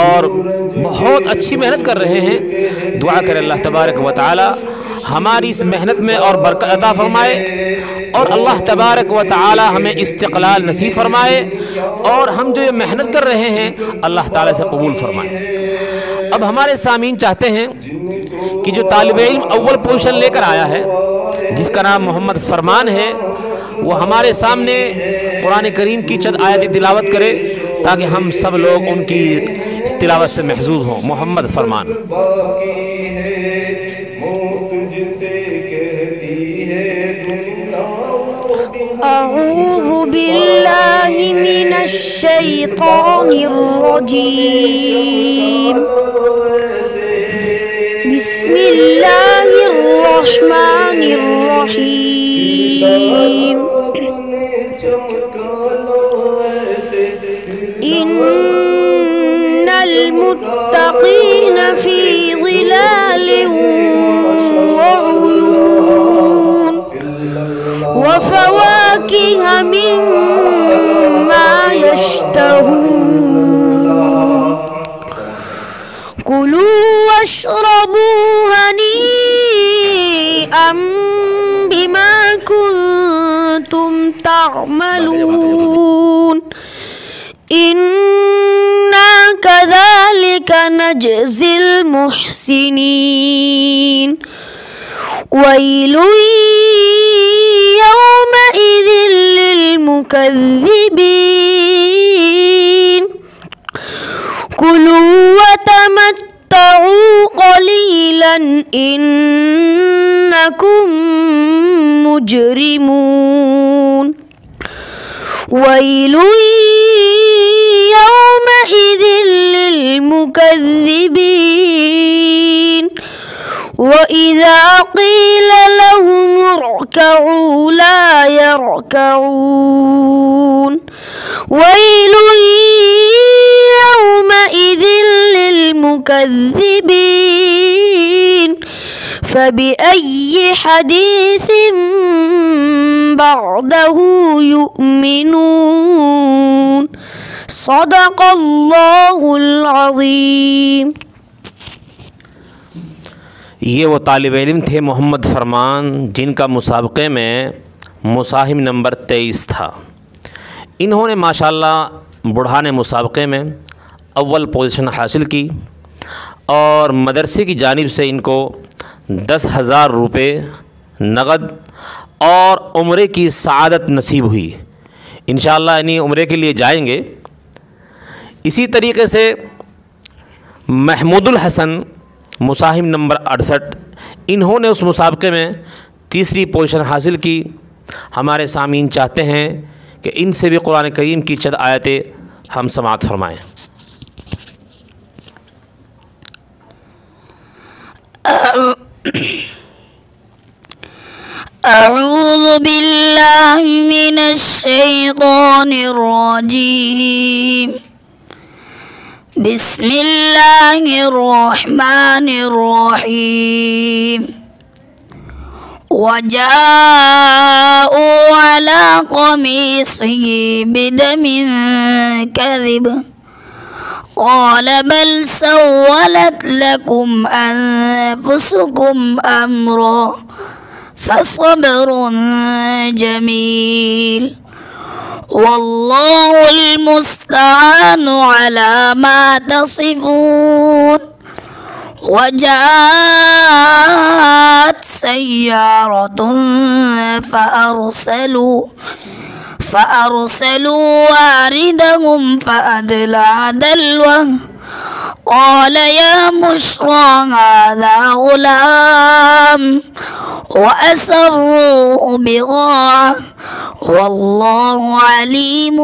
اور بہت اچھی محنت کر رہے ہیں. دعا کرے اللہ تبارک و تعالی ہماری اس محنت میں اور برکت عطا فرمائے، اور اللہ تبارک و تعالی ہمیں استقلال نصیب فرمائے، اور ہم جو یہ محنت کر رہے ہیں اللہ تعالی سے قبول فرمائے. اب ہمارے سامعین چاہتے ہیں کہ جو طالب علم اول پوزیشن لے کر آیا ہے جس کا نام محمد فرمان ہے، وہ ہمارے سامنے قرآن کریم کی چند آیت تلاوت کرے تاکہ ہم سب لوگ ان کی اس تلاوت سے محظوظ ہوں. محمد فرمان. اعوذ باللہ من الشیطان الرجیم. بسم اللہ الرحمن الرحیم. ان المتقین فی ظلال وعیون وفواکہ مما یشتہون. کلوا واشربوا ہنیئا بما کنتم تعملون. انا كذلك نجزي المحسنين. ويل يومئذ للمكذبين. كلوا وتمتعوا قليلا إنكم مجرمون. ويل يومئذ للمكذبين. وإذا قيل لهم اركعوا لا يركعون. ويل يومئذ للمكذبين. فبأي حديث بعده يؤمنون. صدق اللہ العظیم. یہ وہ طالب علم تھے محمد فرمان جن کا مسابقے میں مساہم نمبر 23 تھا. انہوں نے ماشاءاللہ بڑھانے مسابقے میں اول پوزیشن حاصل کی، اور مدرسے کی جانب سے ان کو 10,000 روپے نقد اور عمرے کی سعادت نصیب ہوئی. انشاءاللہ انہیں عمرے کے لیے جائیں گے. اسی طریقے سے محمود الحسن مساہم نمبر 68، انہوں نے اس مسابقے میں تیسری پوزیشن حاصل کی. ہمارے سامعین چاہتے ہیں کہ ان سے بھی قرآن کریم کی چند آیتیں ہم سماعت فرمائیں. اعوذ باللہ من الشیطان الرجیم. بسم اللہ الرحمن الرحیم. وجاءوا على قميصه بدم كذب قال بل سولت لكم أنفسكم أمرا فصبر جميل والله المستعان على ما تصفون. وجاءت سيارة فأرسلوا واردهم فأدلى دلوه قال يا بشرى هذا غلام وأسروه بضاعة والله عليم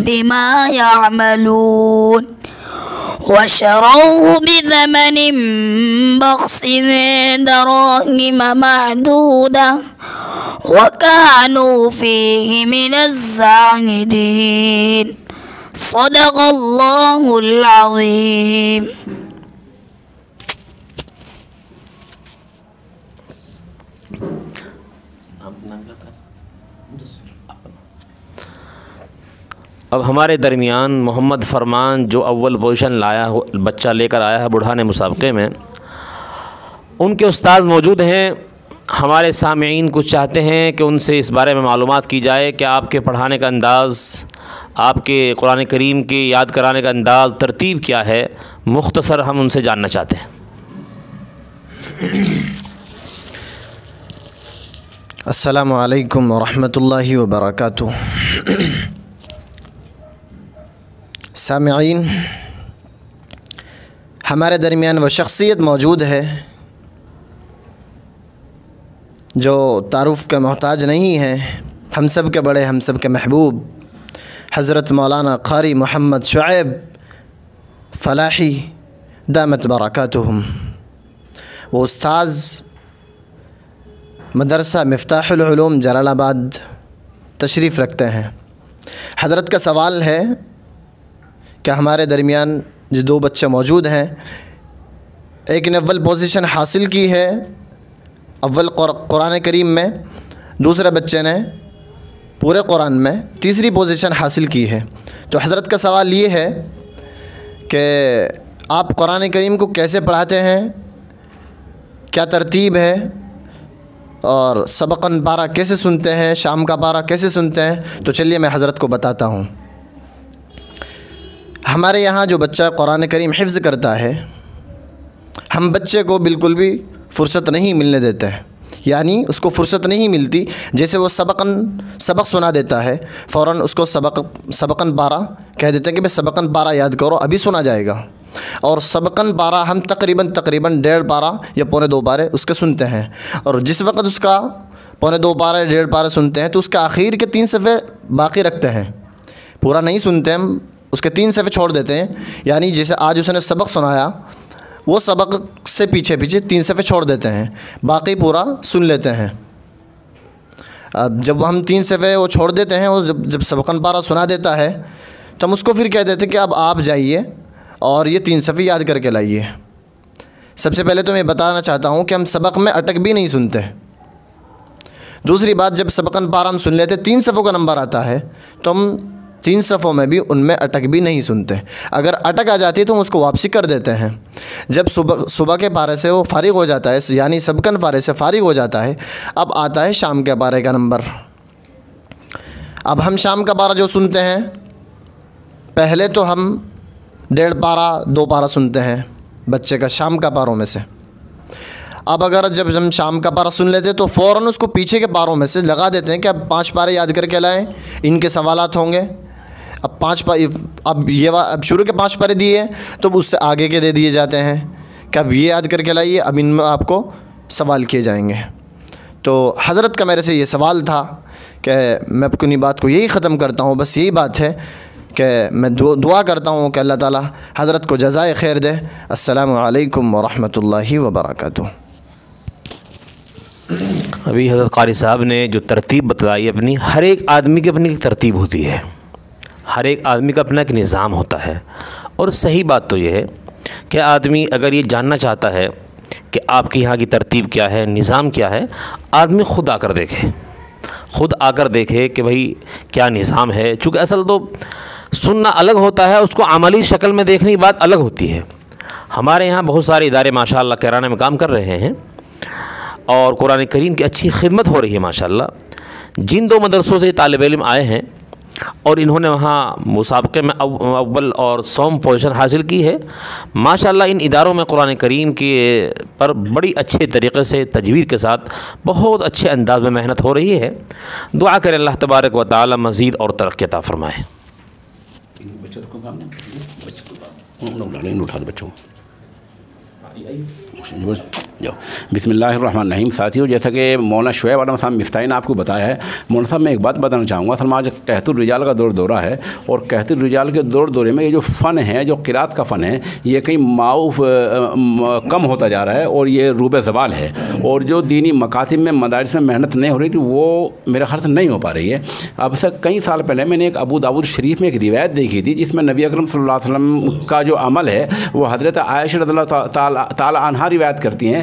بما يعملون. وشروه بثمن بخس دراهم معدودة وكانوا فيه من الزاهدين. صدق اللہ العظیم. اب ہمارے درمیان محمد فرمان جو اول پوزیشن بچہ لے کر آیا ہے بڑھانے مسابقے میں، ان کے استاد موجود ہیں۔ ہمارے سامعین کچھ چاہتے ہیں کہ ان سے اس بارے میں معلومات کی جائے کہ آپ کے پڑھانے کا انداز، آپ کے قرآن کریم کی یاد کرانے کا انداز، ترتیب کیا ہے، مختصر ہم ان سے جاننا چاہتے ہیں۔ السلام علیکم ورحمۃ اللہ وبرکاتہ۔ سامعین، ہمارے درمیان وہ شخصیت موجود ہے جو تعارف کا محتاج نہیں ہے، ہم سب کے بڑے، ہم سب کے محبوب حضرت مولانا قاری محمد شعیب فلاحی دامت برکاتہم۔ وہ استاذ مدرسہ مفتاح العلوم جلال آباد تشریف رکھتے ہیں۔ حضرت کا سوال ہے کہ ہمارے درمیان جو دو بچے موجود ہیں، ایک نے اول پوزیشن حاصل کی ہے اول قرآن کریم میں، دوسرے بچے نے پورے قرآن میں تیسری پوزیشن حاصل کی ہے۔ تو حضرت کا سوال یہ ہے کہ آپ قرآن کریم کو کیسے پڑھاتے ہیں، کیا ترتیب ہے، اور سبقاً پارہ کیسے سنتے ہیں، شام کا پارہ کیسے سنتے ہیں؟ تو چلیے میں حضرت کو بتاتا ہوں۔ ہمارے یہاں جو بچہ قرآن کریم حفظ کرتا ہے، ہم بچے کو بالکل بھی فرصت نہیں ملنے دیتے ہیں، یعنی اس کو فرصت نہیں ملتی۔ جیسے وہ سبق سنا دیتا ہے، فوراً اس کو سبقاً پارہ کہہ دیتے ہیں کہ بھئی سبقاً پارہ یاد کرو، ابھی سنا جائے گا۔ اور سبقاً پارہ ہم تقریباً 1.5 پارہ یا 2.25 پارے اس کے سنتے ہیں، اور جس وقت اس کا 2.25 پارے 1.5 پارے سنتے ہیں تو اس کے آخر کے 3 صفحے باقی رکھتے ہیں، پورا نہیں سنتے ہم، اس کے 3 صفحے چھوڑ دیتے ہیں۔ یعنی جیسے آج اس نے سبق سنایا، وہ سبق سے پیچھے 3 صفحے چھوڑ دیتے ہیں، باقی پورا سن لیتے ہیں۔ اب جب ہم 3 صفحے وہ چھوڑ دیتے ہیں، وہ جب سبقاً پارہ سنا دیتا ہے تو ہم اس کو پھر کہہ دیتے ہیں کہ اب آپ جائیے اور یہ 3 صفحے یاد کر کے لائیے۔ سب سے پہلے تو میں بتانا چاہتا ہوں کہ ہم سبق میں اٹک بھی نہیں سنتے۔ دوسری بات، جب سبقاً پارہ ہم سن لیتے 3 صفحوں کا نمبر آتا ہے تو ہم 3 صفحوں میں بھی ان میں اٹک بھی نہیں سنتے۔ اگر اٹک آ جاتی ہے تو ہم اس کو واپسی کر دیتے ہیں۔ جب صبح کے پارے سے وہ فارغ ہو جاتا ہے، یعنی سبقاً پارے سے فارغ ہو جاتا ہے، اب آتا ہے شام کے پارے کا نمبر۔ اب ہم شام کا پارہ جو سنتے ہیں، پہلے تو ہم 1.5 پارہ 2 پارہ سنتے ہیں بچے کا شام کا پاروں میں سے۔ اب اگر جب ہم شام کا پارہ سن لیتے تو فوراً اس کو پیچھے کے پاروں میں سے لگا دیتے ہیں کہ اب 5 پارے یاد کر کے لائیں، ان کے سوالات ہوں گے۔ اب شروع کے 5 پارے دیے تو اس سے آگے کے دے دیے جاتے ہیں کہ اب یہ یاد کر کے لائیے، اب ان میں آپ کو سوال کیے جائیں گے۔ تو حضرت کا میرے سے یہ سوال تھا کہ میں اپنی بات کو یہی ختم کرتا ہوں، بس یہی بات ہے کہ میں دعا کرتا ہوں کہ اللہ تعالیٰ حضرت کو جزائے خیر دے۔ السلام علیکم ورحمۃ اللہ وبرکاتہ۔ ابھی حضرت قاری صاحب نے جو ترتیب بتلائی اپنی، ہر ایک آدمی کی اپنی ایک ترتیب ہوتی ہے، ہر ایک آدمی کا اپنا ایک نظام ہوتا ہے۔ اور صحیح بات تو یہ ہے کہ آدمی اگر یہ جاننا چاہتا ہے کہ آپ کے یہاں کی ترتیب کیا ہے، نظام کیا ہے، آدمی خود آ کر دیکھے کہ بھئی کیا نظام ہے۔ چونکہ اصل تو سننا الگ ہوتا ہے، اس کو عملی شکل میں دیکھنے کی بات الگ ہوتی ہے۔ ہمارے یہاں بہت سارے ادارے ماشاءاللہ کیرانے میں کام کر رہے ہیں اور قرآن کریم کی اچھی خدمت ہو رہی ہے ماشاءاللہ۔ جن 2 مدرسوں سے طالب علم آئے ہیں اور انہوں نے وہاں مسابقے میں اول اور 100 پوزیشن حاصل کی ہے، ماشاءاللہ ان اداروں میں قرآن کریم کے پر بڑی اچھے طریقے سے تجوید کے ساتھ بہت اچھے انداز میں محنت ہو رہی ہے۔ دعا کریں اللہ تبارک و تعالی مزید اور ترقی عطا فرمائے۔ بسم اللہ الرحمن الرحیم۔ ساتھیوں، جیسا کہ مولانا شعیب عالم صاحب مفتاحی نے آپ کو بتایا ہے، مولانا صاحب میں ایک بات بتانا چاہوں گا۔ اصل آج قحط الرجال کا دورہ ہے، اور قحط الرجال کے دورے میں یہ جو فن ہے، جو قرات کا فن ہے، یہ کہیں معروف کم ہوتا جا رہا ہے اور یہ روب زوال ہے۔ اور جو دینی مکاتب میں مدارس میں محنت نہیں ہو رہی تھی وہ میرے خیال سے نہیں ہو پا رہی ہے۔ اب سے کئی سال پہلے میں نے ایک ابو داؤد شریف میں ایک روایت دیکھی تھی جس میں نبی اکرم صلی اللہ علیہ وسلم کا جو عمل ہے وہ حضرت عائشہ رضی اللہ تعالی عنہا روایت کرتی ہیں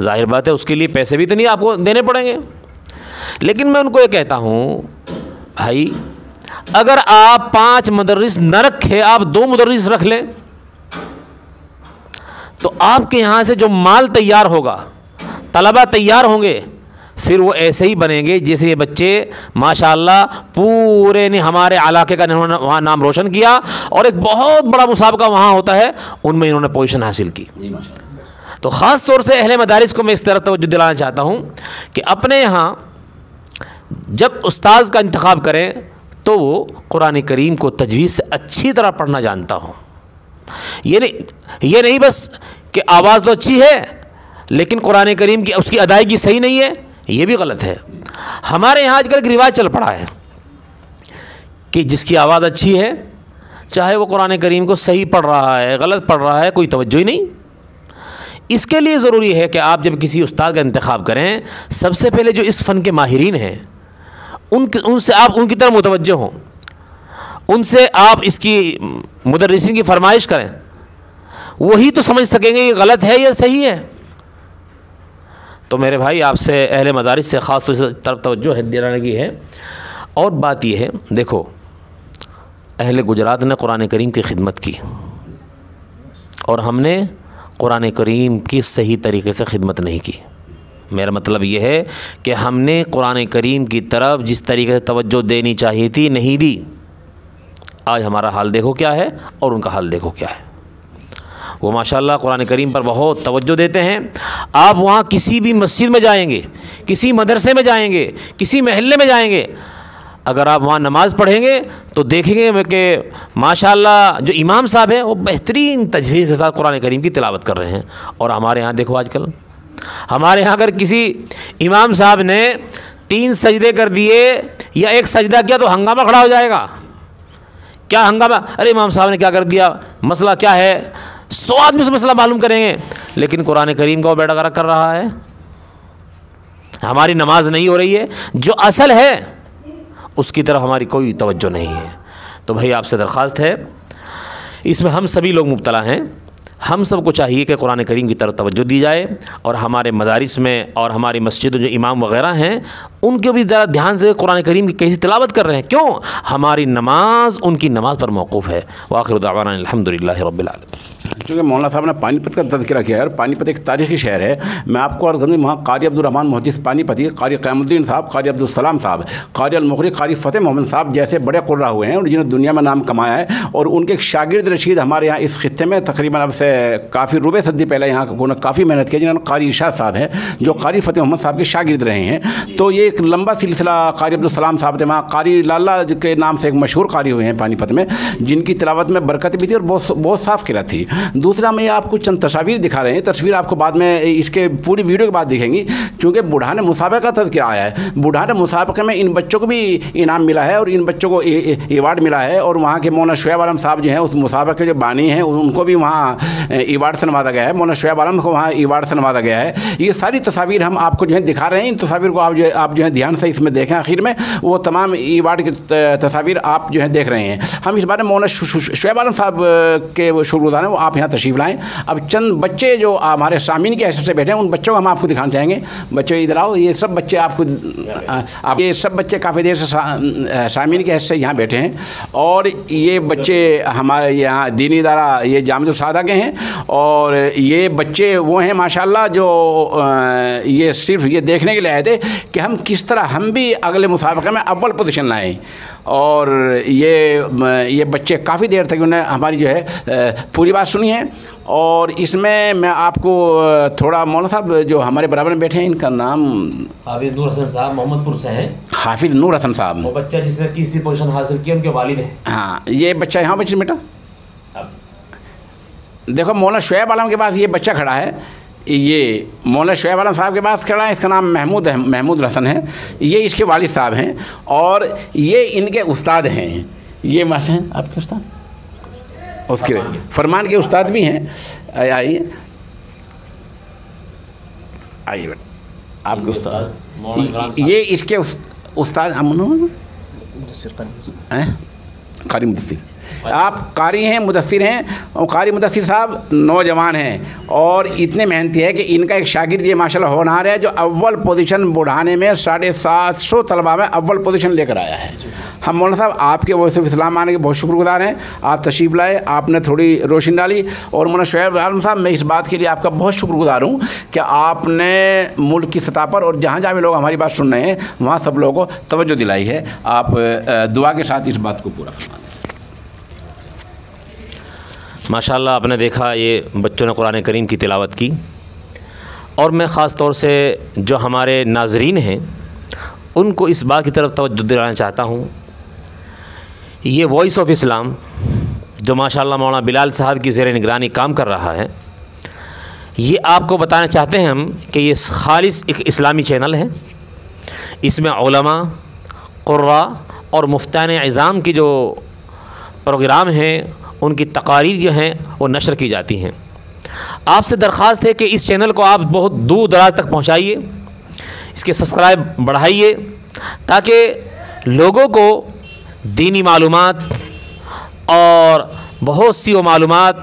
ظاہر بات ہے اس کے لیے پیسے بھی تو نہیں آپ کو دینے پڑیں گے. لیکن میں ان کو یہ کہتا ہوں بھائی اگر آپ 5 مدرس نہ رکھے, آپ 2 مدرس رکھ لیں تو آپ کے یہاں سے جو مال تیار ہوگا, طلبہ تیار ہوں گے, پھر وہ ایسے ہی بنیں گے جیسے یہ بچے ماشاءاللہ پورے نے ہمارے علاقے کا انہوں نے وہاں نام روشن کیا اور ایک بہت بڑا مسابقہ وہاں ہوتا ہے, ان میں انہوں نے پوزیشن حاصل کی. تو خاص طور سے اہل مدارس کو میں اس طرح توجہ دلانا چاہتا ہوں کہ اپنے یہاں جب استاذ کا انتخاب کریں تو وہ قرآن کریم کو تجوید سے اچھی طرح پڑھنا جانتا ہوں. یہ نہیں بس کہ آواز تو اچھی ہے لیکن قرآن کریم کی اس کی ادائیگی صحیح نہیں ہے, یہ بھی غلط ہے. ہمارے یہاں آج کل ایک رواج چل پڑا ہے کہ جس کی آواز اچھی ہے چاہے وہ قرآن کریم کو صحیح پڑھ رہا ہے غلط پڑھ رہا ہے, کوئی توجہ ہی نہیں. اس کے لیے ضروری ہے کہ آپ جب کسی استاد کا انتخاب کریں سب سے پہلے جو اس فن کے ماہرین ہیں ان سے آپ ان کی طرف متوجہ ہوں, ان سے آپ اس کی مدرسین کی فرمائش کریں, وہی تو سمجھ سکیں گے یہ غلط ہے یا صحیح ہے. تو میرے بھائی آپ سے اہل مدارس سے خاص طور سے طرف توجہ دلانے کی ہے. اور بات یہ ہے دیکھو اہل گجرات نے قرآن کریم کی خدمت کی اور ہم نے قرآن کریم کی صحیح طریقے سے خدمت نہیں کی. میرا مطلب یہ ہے کہ ہم نے قرآن کریم کی طرف جس طریقے سے توجہ دینی چاہیے تھی نہیں دی. آج ہمارا حال دیکھو کیا ہے اور ان کا حال دیکھو کیا ہے. وہ ماشاءاللہ قرآن کریم پر بہت توجہ دیتے ہیں. آپ وہاں کسی بھی مسجد میں جائیں گے, کسی مدرسے میں جائیں گے, کسی محلے میں جائیں گے, اگر آپ وہاں نماز پڑھیں گے تو دیکھیں گے کہ ماشاءاللہ جو امام صاحب ہیں وہ بہترین تجوید کے ساتھ قرآن کریم کی تلاوت کر رہے ہیں. اور ہمارے ہاں دیکھو آج کل ہمارے ہاں اگر کسی امام صاحب نے 3 سجدے کر دیے یا 1 سجدہ کیا تو ہنگامہ کھڑا ہو جائے گا. کیا ہنگامہ, ارے امام صاحب نے کیا کر دیا, مسئلہ کیا ہے, 100 آدمی سے مسئلہ معلوم کریں گے. لیکن قرآن کریم کا وہ بیڑا غرق کر رہا ہے. ہماری نماز نہیں ہو رہی ہے, جو اصل ہے اس کی طرف ہماری کوئی توجہ نہیں ہے. تو بھائی آپ سے درخواست ہے, اس میں ہم سبھی لوگ مبتلا ہیں. ہم سب کو چاہیے کہ قرآن کریم کی طرف توجہ دی جائے اور ہمارے مدارس میں اور ہماری مسجدوں جو امام وغیرہ ہیں ان کے بھی ذرا دھیان سے قرآن کریم کی کیسی تلاوت کر رہے ہیں. کیوں؟ ہماری نماز ان کی نماز پر موقوف ہے. وآخر دعوانا الحمدللہ رب العالمین. کیونکہ مولانا صاحب نے پانی پت کا تذکرہ کیا ہے اور پانی پت ایک تاریخی شہر ہے. میں آپ کو عرض کروں وہاں قاری عبدالرحمن محدث پانی پتی, قاری قیام الدین صاحب, قاری عبدالسلام صاحب, قاری المغری, قاری فتح محمد صاحب جیسے بڑے قرہ ہوئے ہیں اور جنہوں نے دنیا میں نام کمایا ہے. اور ان کے ایک شاگرد رشید ہمارے یہاں اس خطے میں تقریباً اب سے کافی ربع صدی پہلے یہاں انہوں نے کافی محنت کی, جنہوں نے قاری ارشاد صاحب ہیں جو قاری فتح محمد صاحب کے شاگرد رہے ہیں. تو یہ ایک لمبا سلسلہ قاری عبدالسلام صاحب تھے, وہاں قاری لالا کے نام سے ایک مشہور قاری ہوئے ہیں پانی پت میں, جن کی تلاوت میں برکت بھی تھی اور بہت صاف قرأت تھی. دوسرا میں آپ کو چند تصاویر دکھا رہے ہیں, تصویر آپ کو بعد میں اس کے پوری ویڈیو کے بعد دکھیں گی. چونکہ بڑھان مسابقہ کا تذکرہ آیا ہے, بڑھان مسابقے میں ان بچوں کو بھی انعام ملا ہے اور ان بچوں کو ایوارڈ ملا ہے. اور وہاں کے مولانا شعیب عالم صاحب جو ہیں اس مسابقے کے جو بانی ہیں ان کو بھی وہاں ایوارڈ سے نوازا گیا ہے. مولانا شعیب عالم کو وہاں ایوارڈ سے نوازا گیا ہے. یہ ساری تصاویر ہم آپ کو جو ہے دکھا رہے ہیں. ان تصاویر کو آپ جو ہے دھیان سے اس میں دیکھیں, آخر میں وہ تمام ایوارڈ کی تصاویر آپ جو ہے دیکھ رہے ہیں. ہم اس بارے میں مولانا شعیب عالم صاحب کے شکر گزار ہیں, وہ آپ یہاں تشریف لائیں. اب چند بچے جو ہمارے سامعین کی حیثیت سے بیٹھے ہیں ان بچوں کو ہم آپ کو دکھانا چاہیں گے. بچوں ادھر آؤ, یہ سب بچے یہ سب بچے کافی دیر سے سامعین کی حیثیت سے یہاں بیٹھے ہیں. اور یہ بچے ہمارے یہاں دینی ادارہ یہ جامعۃ السعادہ کے ہیں. اور یہ بچے وہ ہیں ماشاءاللہ جو یہ صرف یہ دیکھنے کے لیے آئے تھے کہ ہم کس طرح ہم بھی اگلے مسابقے میں اول پوزیشن لائیں. اور یہ بچے کافی دیر تک انہیں ہماری جو ہے پوری بات سنی ہے. اور اس میں آپ کو تھوڑا مولانا صاحب جو ہمارے برابر میں بیٹھے ہیں ان کا نام حافظ نور حسن صاحب محمد پور سے ہیں. حافظ نور حسن صاحب, وہ بچہ جس نے 30ویں پوزیشن حاصل کی ان کے والد ہیں. ہاں یہ بچہ یہاں بچے بیٹا دیکھو مولانا شعیب عالم کے پاس یہ بچہ کھڑا ہے. یہ مولانا شعیب عالم صاحب کے پاس کھڑا ہے, اس کا نام محمود حسن ہے. یہ اس کے والد صاحب ہیں اور یہ ان کے استاد ہیں. یہ ماشاء اللہ آپ کے استاد اس کے فرمان کے استاد بھی ہیں. آئیے بیٹا آپ کے استاد, یہ اس کے استاد قاری مدثر, آپ قاری ہیں، مدثر ہیں، اور قاری مدثر صاحب نوجوان ہیں اور اتنے محنتی ہے کہ ان کا ایک شاگرد یہ ماشاءاللہ ہونہار ہے جو اول پوزیشن بڑھانے میں 750 طلباء میں اول پوزیشن لے کر آیا ہے۔ ہم مولانا صاحب آپ کے وائس آف اسلام آنے کے بہت شکر گزار ہیں، آپ تشریف لائے، آپ نے تھوڑی روشنی ڈالی، اور مولانا شعیب عالم صاحب میں اس بات کے لیے آپ کا بہت شکر گزار ہوں کہ آپ نے ملک کی سطح پر اور جہاں جہاں بھی لوگ ہماری بات سن رہے ہیں وہاں سب لوگوں کو توجہ دلائی ہے۔ آپ دعا کے ساتھ اس بات کو پورا فرمائیں۔ ماشاءاللہ آپ نے دیکھا یہ بچوں نے قرآن کریم کی تلاوت کی، اور میں خاص طور سے جو ہمارے ناظرین ہیں ان کو اس بات کی طرف توجہ دلانا چاہتا ہوں، یہ وائس آف اسلام جو ماشاءاللہ مولانا بلال صاحب کی زیر نگرانی کام کر رہا ہے، یہ آپ کو بتانا چاہتے ہیں ہم کہ یہ خالص ایک اسلامی چینل ہے۔ اس میں علماء، قراء اور مفتیان عظام کی جو پروگرام ہیں ان کی تقاریر جو ہیں وہ نشر کی جاتی ہیں۔ آپ سے درخواست ہے کہ اس چینل کو آپ بہت دور دراز تک پہنچائیے، اس کے سبسکرائب بڑھائیے تاکہ لوگوں کو دینی معلومات اور بہت سی وہ معلومات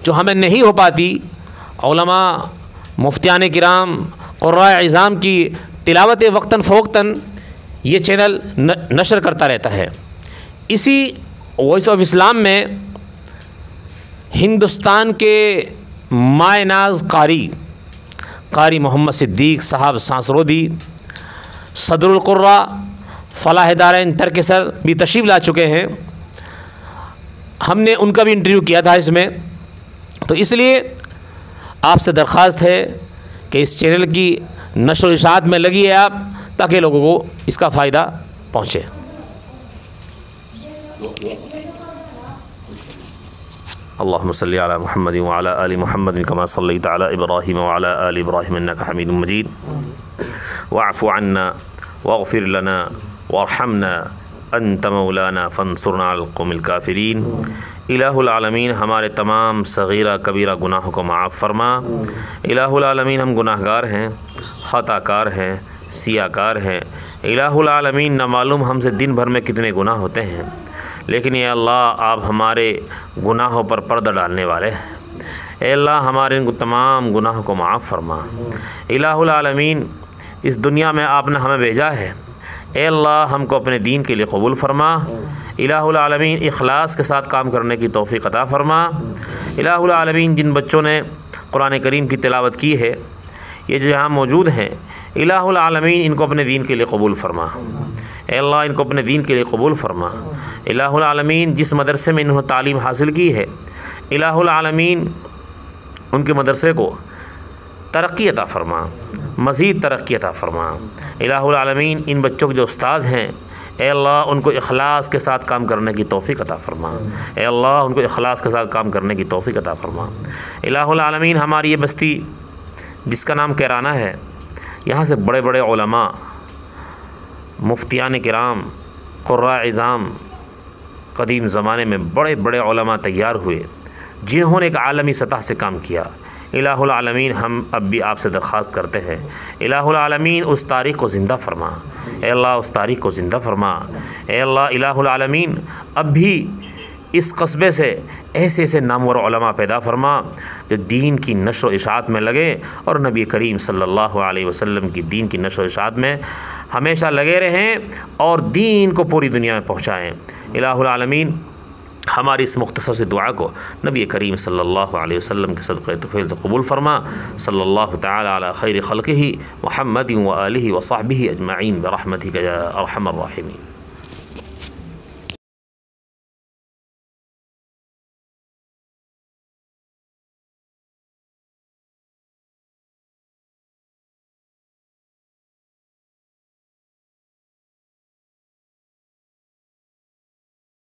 جو ہمیں نہیں ہو پاتی، علماء، مفتیان کرام، قراء عظام کی تلاوت وقتاً فوقتاً یہ چینل نشر کرتا رہتا ہے۔ اسی وائس آف اسلام میں ہندوستان کے مائے ناز قاری محمد صدیق صاحب سانسرودی، صدر القراء، فلاح دارین ترکسر بھی تشریف لا چکے ہیں۔ ہم نے ان کا بھی انٹرویو کیا تھا اس میں، تو اس لیے آپ سے درخواست ہے کہ اس چینل کی نشر و اشاعت میں لگیے آپ تاکہ لوگوں کو اس کا فائدہ پہنچے۔ اللہم صلی علی محمد وعلی آل محمد کما صلیت علی ابراہیم وعلی آل ابراہیم انک حمید مجید، واعف عنا واغفر لنا وارحمنا انت مولانا فانصرنا علی القوم الکافرین۔ الہ العالمین ہمارے تمام صغیرہ کبیرہ گناہوں کو معاف فرما۔ الہ العالمین ہم گناہ گار ہیں، خطا کار ہیں، سیاہ کار ہیں۔ الہ العالمین نہ معلوم ہم سے دن بھر میں کتنے گناہ ہوتے ہیں، لیکن اے اللہ آپ ہمارے گناہوں پر پردہ ڈالنے والے ہیں۔ اے اللہ ہمارے ان تمام گناہوں کو معاف فرما۔ الہ العالمین اس دنیا میں آپ نے ہمیں بھیجا ہے، اے اللہ ہم کو اپنے دین کے لیے قبول فرما۔ الہ العالمین اخلاص کے ساتھ کام کرنے کی توفیق عطا فرما۔ الہ العالمین جن بچوں نے قرآن کریم کی تلاوت کی ہے، یہ جو یہاں موجود ہیں، الہ العالمین ان کو اپنے دین کے لیے قبول فرما۔ اے اللہ ان کو اپنے دین کے لیے قبول فرما۔ الہ العالمین جس مدرسے میں انہوں نے تعلیم حاصل کی ہے، الہ العالمین ان کے مدرسے کو ترقی عطا فرما، مزید ترقی عطا فرما۔ الہ العالمین ان بچوں کے جو استاذ ہیں، اے اللہ ان کو اخلاص کے ساتھ کام کرنے کی توفیق عطا فرما۔ اے اللہ ان کو اخلاص کے ساتھ کام کرنے کی توفیق عطا فرما۔ الہ العالمین ہماری یہ بستی جس کا نام کیرانہ ہے، یہاں سے بڑے بڑے علماء، مفتیان کرام، قراء عظام قدیم زمانے میں بڑے بڑے علماء تیار ہوئے جنہوں نے ایک عالمی سطح سے کام کیا۔ الہ العالمین ہم اب بھی آپ سے درخواست کرتے ہیں، الہ العالمین اس تاریخ کو زندہ فرما۔ اے اللہ اس تاریخ کو زندہ فرما۔ اے اللہ الہ العالمین اب بھی اس قصبے سے ایسے ایسے نامور علماء پیدا فرما جو دین کی نشر و اشاعت میں لگے اور نبی کریم صلی اللہ علیہ وسلم کی دین کی نشر و اشاعت میں ہمیشہ لگے رہیں اور دین کو پوری دنیا میں پہنچائیں۔ الہ العالمین ہماری اس مختصر سے دعا کو نبی کریم صلی اللہ علیہ وسلم کے صدقہ طفیل سے قبول فرما۔ صلی اللہ تعالی علی خیر خلقہ محمد و آلہ و صحبہ اجمعین برحمتک یا ارحم الراحمین۔